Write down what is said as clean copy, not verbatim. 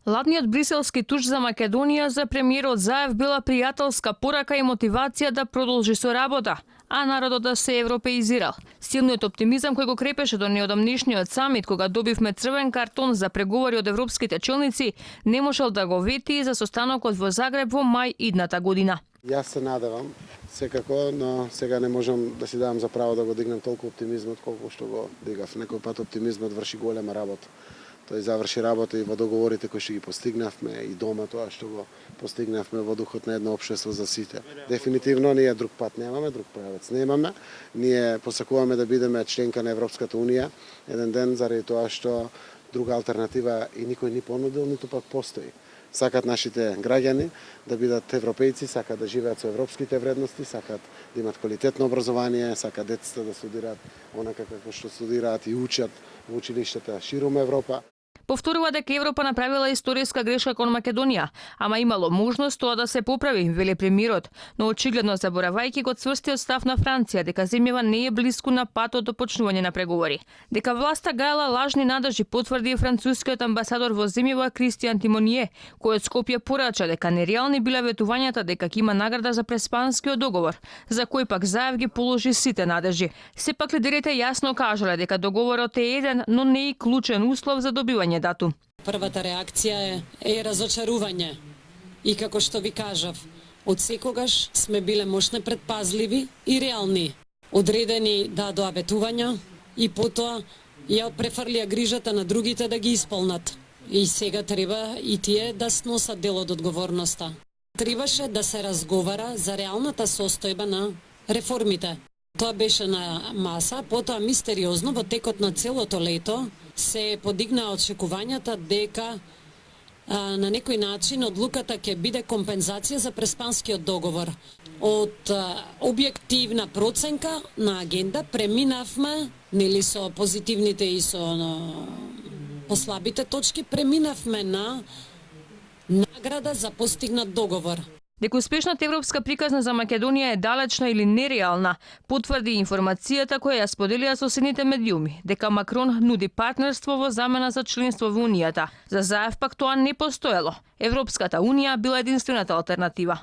Ладниот бриселски туж за Македонија за премиерот Заев била пријателска порака и мотивација да продолжи со работа, а народот да се европеизирал. Силниот оптимизам кој го крепеше до неодамнишниот самит, кога добивме црвен картон за преговори од европските челници, не можел да го вети за состанокот во Загреб во мај идната година. Јас се надевам, секако, но сега не можам да си давам за право да го дигнам толку оптимизмот колку што го дигав. Некој пат оптимизмот врши голема работа. Тој заврши работа и во договорите кои што ги постигнавме и дома тоа што го постигнавме во духот на едно општество за сите. Дефинитивно ние друг пат немаме, друг правец немаме. Ние посакуваме да бидеме членка на Европската унија еден ден заради тоа што друга алтернатива и никој ни понудил, ниту пак постои. Сакат нашите граѓани да бидат европејци, сакат да живеат со европските вредности, сакат да имат квалитетно образование, сакат децата да студираат онака како што студираат и учат во училиштата ширум Европа. Повторува дека Европа направила историска грешка кон Македонија, ама имало можност тоа да се поправи, вели премиерот, но очигледно заборавајќи го цврстиот став на Франција дека земјава не е блиску на патот до почнување на преговори. Дека власта гајала лажни надежи потврди и францускиот амбасадор во земјава Кристијан Тимоние, кој од Скопје порача дека нереални биле ветувањата дека ќе има награда за преспанскиот договор, за кој пак Заев ги положи сите надежи. Сепак лидерите јасно кажале дека договорот е еден, но не и клучен услов за добивање датум. Првата реакција е разочарување. И како што ви кажав, од секогаш сме биле мощно предпазливи и реални. Одредени дадоа ветувања и потоа ја префрлија грижата на другите да ги исполнат. И сега треба и тие да сносат дел од одговорноста. Требаше да се разговара за реалната состојба на реформите. Тоа беше на маса, потоа мистериозно во текот на целото лето се подигнаа очекувањата дека на некој начин одлуката ќе биде компензација за преспанскиот договор. Од објективна проценка на агенда преминавме, нели со позитивните и со послабите точки, преминавме на награда за постигнат договор. Дека успешната европска приказна за Македонија е далечна или нереална, потврди информацијата која ја споделија со сините медиуми, дека Макрон нуди партнерство во замена за членство во Унијата. За Заев пак тоа не постоело. Европската Унија била единствената алтернатива.